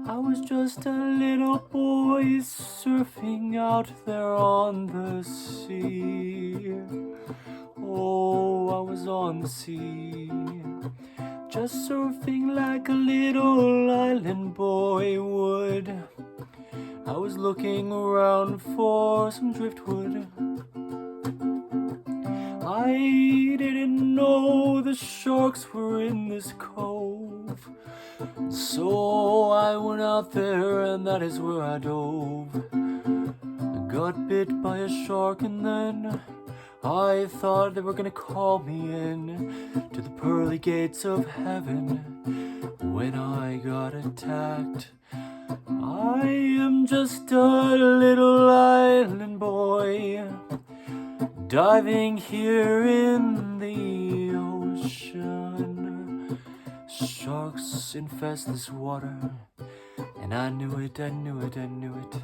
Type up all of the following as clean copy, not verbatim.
I was just a little boy surfing out there on the sea. Oh, I was on the sea, just surfing like a little island boy would. I was looking around for some driftwood. I didn't know the sharks were in this cove, so I went out there and that is where I dove. I got bit by a shark and then I thought they were gonna call me in to the pearly gates of heaven. When I got attacked, I am just a little island boy, diving here in the ocean. Sharks infest this water, and I knew it, I knew it, I knew it.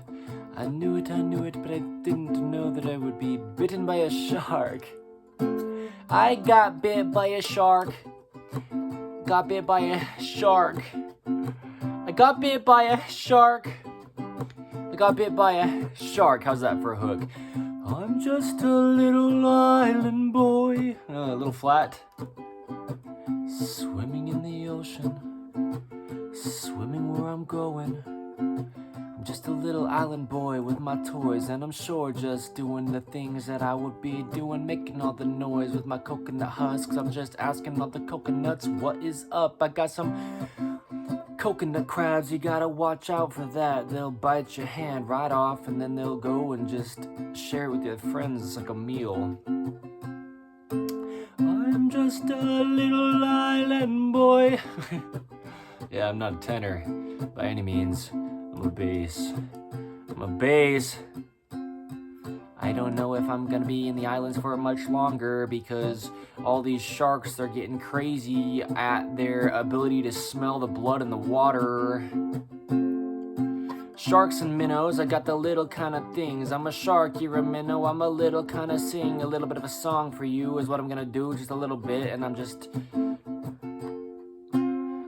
I knew it, I knew it, but I didn't know that I would be bitten by a shark. I got bit by a shark. Got bit by a shark. I got bit by a shark. I got bit by a shark. How's that for a hook? I'm just a little island boy. A little flat. Swimming in the ocean. Swimming where I'm going. I'm just a little island boy with my toys, and I'm sure just doing the things that I would be doing, making all the noise with my coconut husks. I'm just asking all the coconuts, what is up? I got some coconut crabs, you gotta watch out for that. They'll bite your hand right off, and then they'll go and just share it with your friends. It's like a meal. I'm just a little island boy. Yeah, I'm not a tenor by any means. I'm a bass. I'm a bass. I don't know if I'm gonna be in the islands for much longer because all these sharks are getting crazy at their ability to smell the blood in the water. Sharks and minnows, I got the little kind of things. I'm a shark, you're a minnow, I'm a little kind of sing. A little bit of a song for you is what I'm gonna do, just a little bit, and I'm just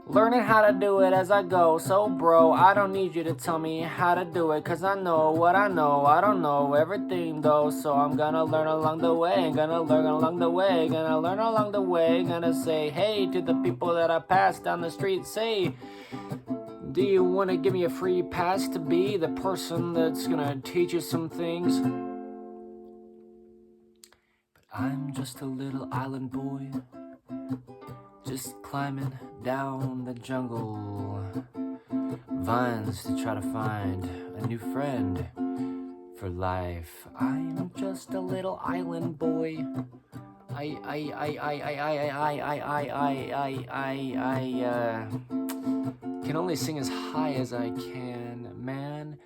learning how to do it as I go. So bro, I don't need you to tell me how to do it, cause I know what I know. I don't know everything though, so I'm gonna learn along the way. Gonna learn along the way. Gonna learn along the way. Gonna say hey to the people that I pass down the street. Say, do you want to give me a free pass to be the person that's gonna teach you some things? But I'm just a little island boy, just climbing down the jungle vines to try to find a new friend for life. I'm just a little island boy. I can only sing as high as I can, man.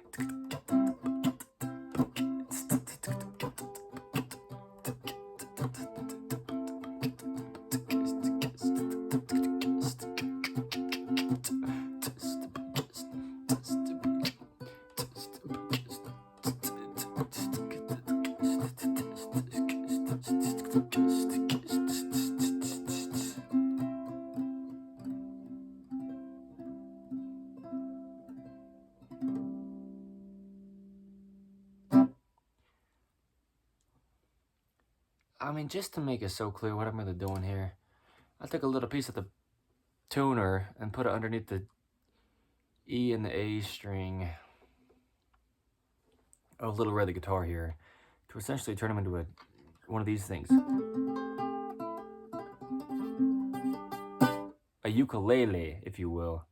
I mean, just to make it so clear what I'm really doing here, I took a little piece of the tuner and put it underneath the E and the A string of Little Red the guitar here to essentially turn them into one of these things. A ukulele, if you will.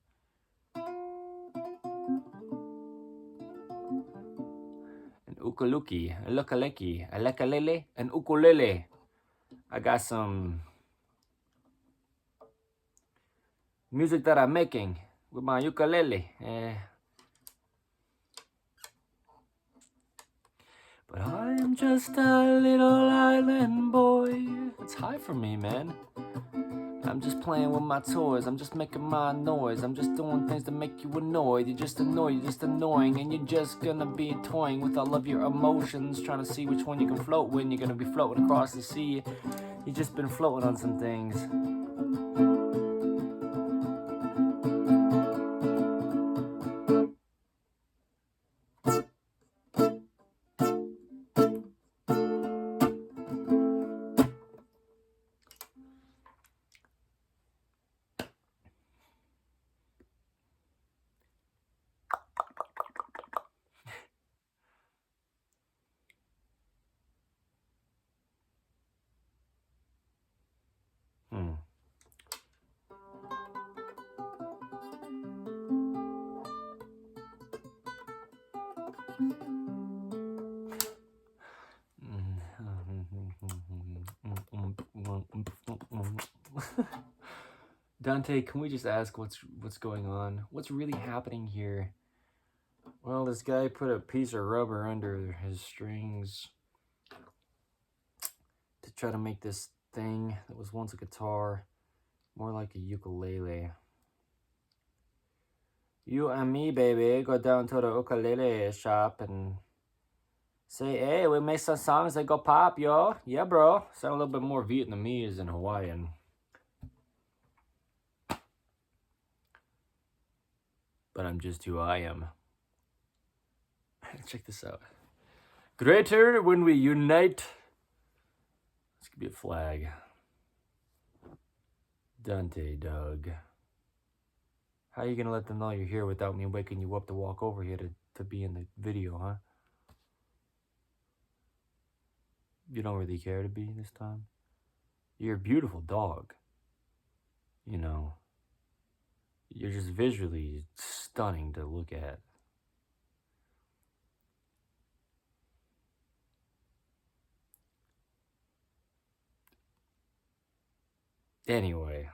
An ukulele, a lukaleki, a lekalele, an ukulele. I got some music that I'm making with my ukulele. But I am just a little island boy. It's high for me, man. I'm just playing with my toys. I'm just making my noise. I'm just doing things to make you annoyed. You're just annoyed, you're just annoying, and you're just gonna be toying with all of your emotions, trying to see which one you can float when. You're gonna be floating across the sea. You've just been floating on some things. Dante, can we just ask what's going on? What's really happening here? Well, this guy put a piece of rubber under his strings to try to make this thing that was once a guitar more like a ukulele. You and me, baby, go down to the ukulele shop and say, hey, we make some songs that go pop, yo. Yeah, bro. Sound a little bit more Vietnamese than Hawaiian. But I'm just who I am. Check this out. Greater when we unite. This could be a flag. Dante, Doug. How are you gonna let them know you're here without me waking you up to walk over here to be in the video, huh? You don't really care to be this time? You're a beautiful dog. You know, you're just visually stunning to look at. Anyway.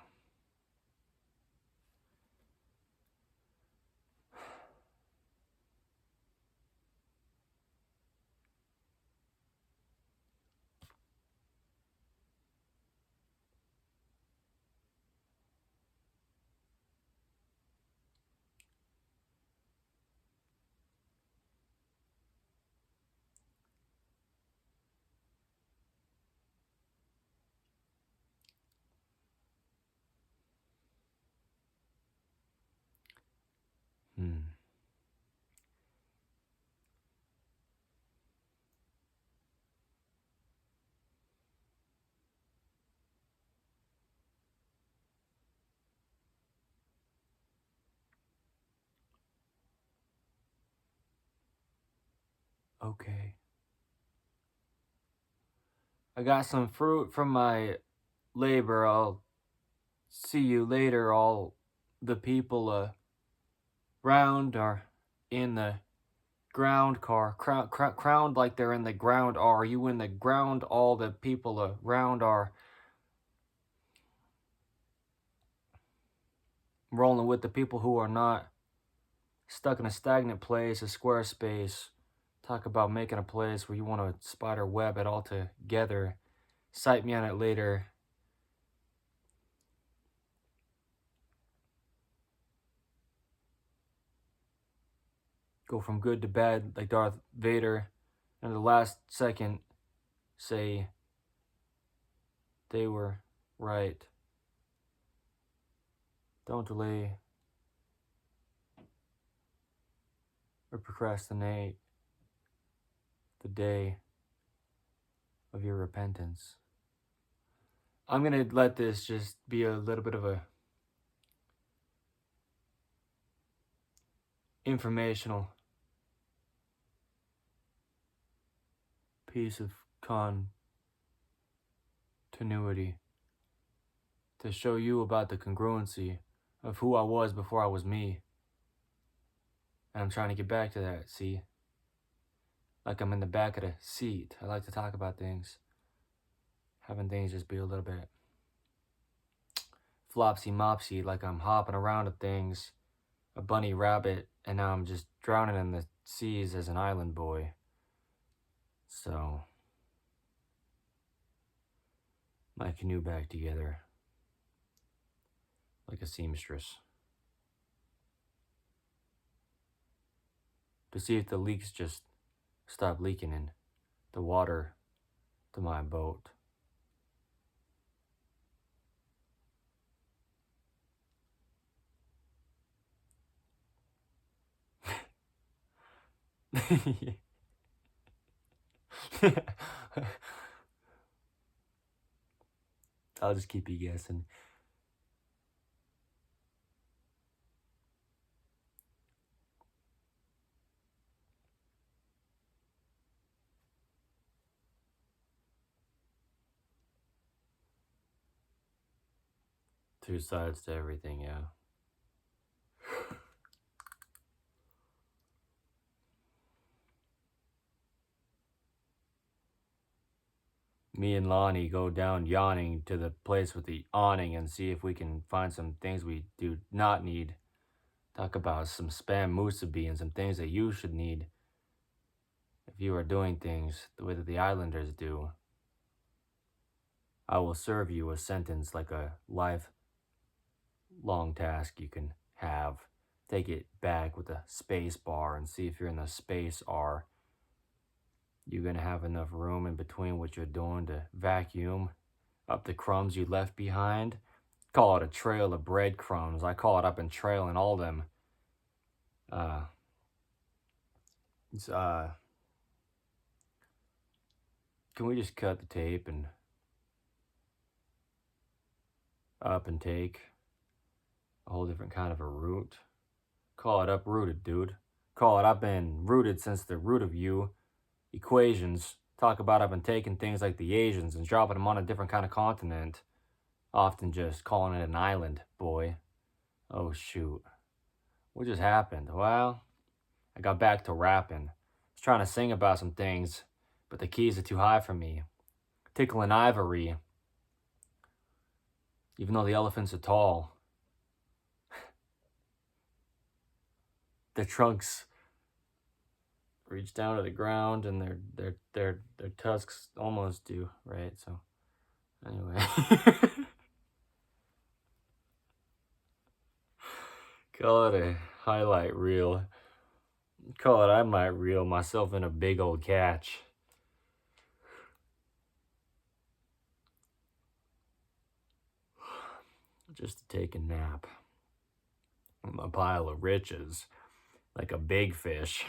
Okay. I got some fruit from my labor. I'll see you later. All the people round are in the ground car. Crowned like they're in the ground. Are you in the ground? All the people around are rolling with the people who are not stuck in a stagnant place, a square space. Talk about making a place where you want to spider web it all together. Cite me on it later. Go from good to bad like Darth Vader. And the last second, say they were right. Don't delay or procrastinate the day of your repentance. I'm going to let this just be a little bit of a informational piece of continuity to show you about the congruency of who I was before I was me. And I'm trying to get back to that, see? Like I'm in the back of the seat. I like to talk about things. Having things just be a little bit flopsy mopsy, like I'm hopping around at things, a bunny rabbit, and now I'm just drowning in the seas as an island boy. So, my canoe back together like a seamstress to see if the leaks just stop leaking in the water to my boat. I'll just keep you guessing. Two sides to everything, yeah. me and Lonnie go down yawning to the place with the awning and see if we can find some things we do not need. Talk about some spam musubi and some things that you should need if you are doing things the way that the islanders do. I will serve you a sentence like a lifelong task you can have. Take it back with a space bar and see if you're in the space R. You're gonna have enough room in between what you're doing to vacuum up the crumbs you left behind. Call it a trail of breadcrumbs. I call it up and trailing all them. Can we just cut the tape and up and take a whole different kind of a route? Call it uprooted, dude. Call it I've been rooted since the root of you. Equations. Talk about I've been taking things like the Asians and dropping them on a different kind of continent. Often just calling it an island, boy. Oh, shoot. What just happened? Well, I got back to rapping. I was trying to sing about some things, but the keys are too high for me. Tickling ivory. Even though the elephants are tall. Their trunks reach down to the ground and their tusks almost do, right? So anyway. Call it a highlight reel. Call it I might reel myself in a big old catch. Just to take a nap. I'm a pile of riches. Like a big fish.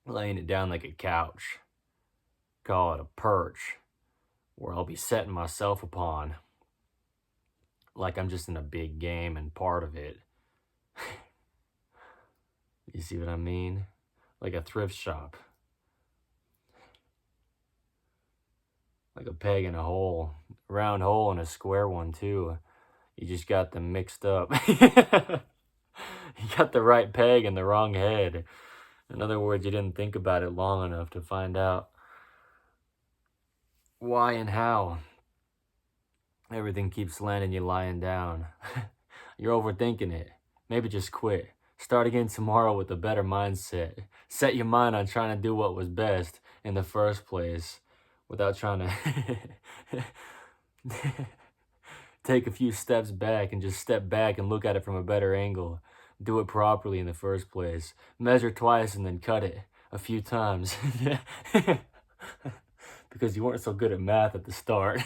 Laying it down like a couch. Call it a perch. Where I'll be setting myself upon. Like I'm just in a big game and part of it. You see what I mean? Like a thrift shop. Like a peg in a hole. A round hole and a square one too. You just got them mixed up. You got the right peg and the wrong head. In other words, you didn't think about it long enough to find out why and how everything keeps landing you lying down. You're overthinking it. Maybe just quit. Start again tomorrow with a better mindset. Set your mind on trying to do what was best in the first place without trying to take a few steps back and just step back and look at it from a better angle. Do it properly in the first place. Measure twice and then cut it a few times. Because you weren't so good at math at the start.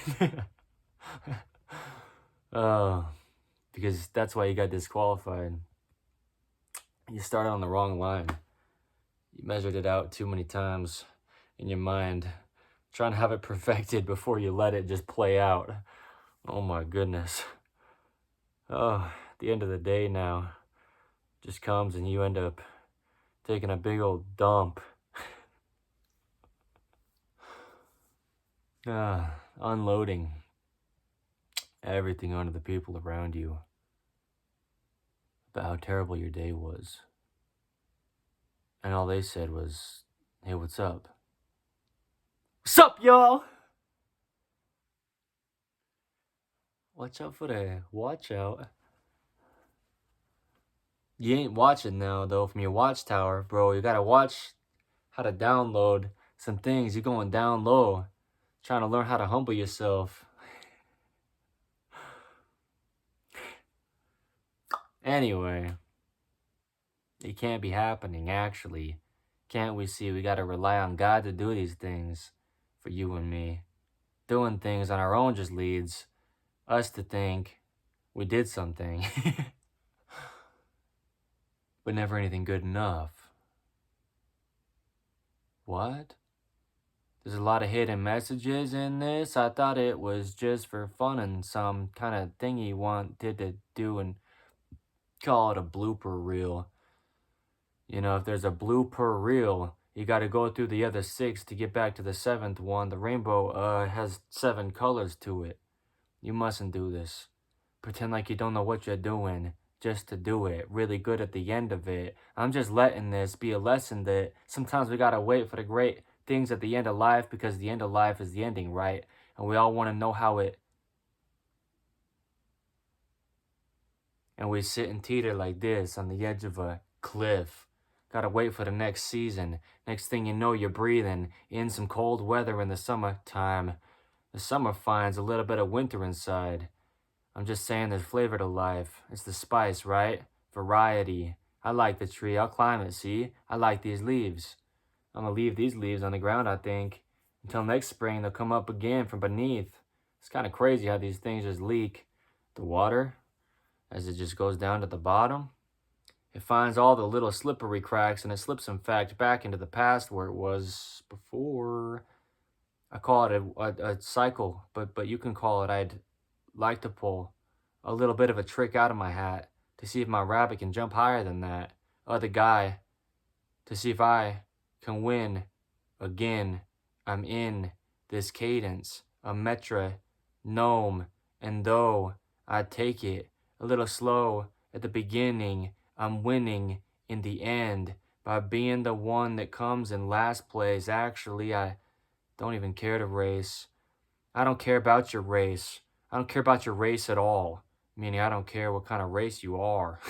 Because that's why you got disqualified. You started on the wrong line. You measured it out too many times in your mind, trying to have it perfected before you let it just play out. Oh my goodness. Oh, at the end of the day now, just comes and you end up taking a big old dump. Unloading everything onto the people around you about how terrible your day was. And all they said was, hey, what's up? What's up, y'all? Watch out for the watch out. You ain't watching now, though, from your watchtower, bro. You gotta watch how to download some things. You're going down low, trying to learn how to humble yourself. Anyway, it can't be happening, actually. Can't we see we gotta rely on God to do these things for you and me? Doing things on our own just leads us to think we did something. But never anything good enough. What? There's a lot of hidden messages in this. I thought it was just for fun and some kind of thing you wanted to do and call it a blooper reel. You know, if there's a blooper reel, you got to go through the other 6 to get back to the 7th one. The rainbow has 7 colors to it. You mustn't do this. Pretend like you don't know what you're doing just to do it. Really good at the end of it. I'm just letting this be a lesson that sometimes we got to wait for the great things at the end of life because the end of life is the ending, right? And we all want to know how it. And we sit and teeter like this on the edge of a cliff. Gotta wait for the next season. Next thing you know, you're breathing in some cold weather in the summertime. The summer finds a little bit of winter inside. I'm just saying there's flavor to life. It's the spice, right? Variety. I like the tree. I'll climb it, see? I like these leaves. I'm gonna leave these leaves on the ground, I think. Until next spring, they'll come up again from beneath. It's kind of crazy how these things just leak. The water, as it just goes down to the bottom. It finds all the little slippery cracks, and it slips, in fact, back into the past where it was before. I call it a cycle, but you can call it, I'd like to pull a little bit of a trick out of my hat to see if my rabbit can jump higher than that. Other guy, to see if I can win again. I'm in this cadence, a metronome, and though I take it a little slow at the beginning, I'm winning in the end by being the one that comes in last place. Actually, I don't even care to race. I don't care about your race. I don't care about your race at all. Meaning I don't care what kind of race you are.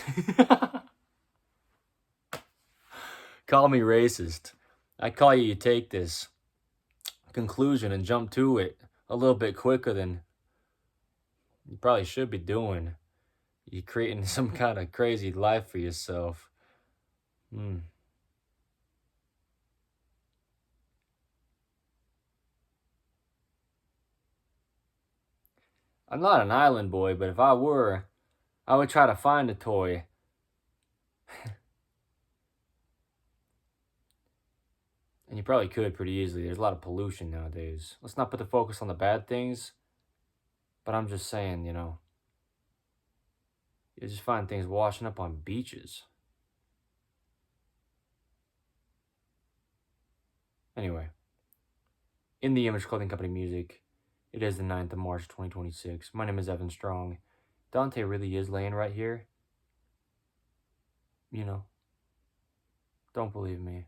Call me racist. I call you take this conclusion and jump to it a little bit quicker than you probably should be doing. You're creating some kind of crazy life for yourself. I'm not an island boy, but if I were, I would try to find a toy. And you probably could pretty easily. There's a lot of pollution nowadays. Let's not put the focus on the bad things. But I'm just saying, you just find things washing up on beaches. Anyway, in the Image Clothing Company music, it is the 9th of March, 2026. My name is Evan Strong. Dante really is laying right here. Don't believe me.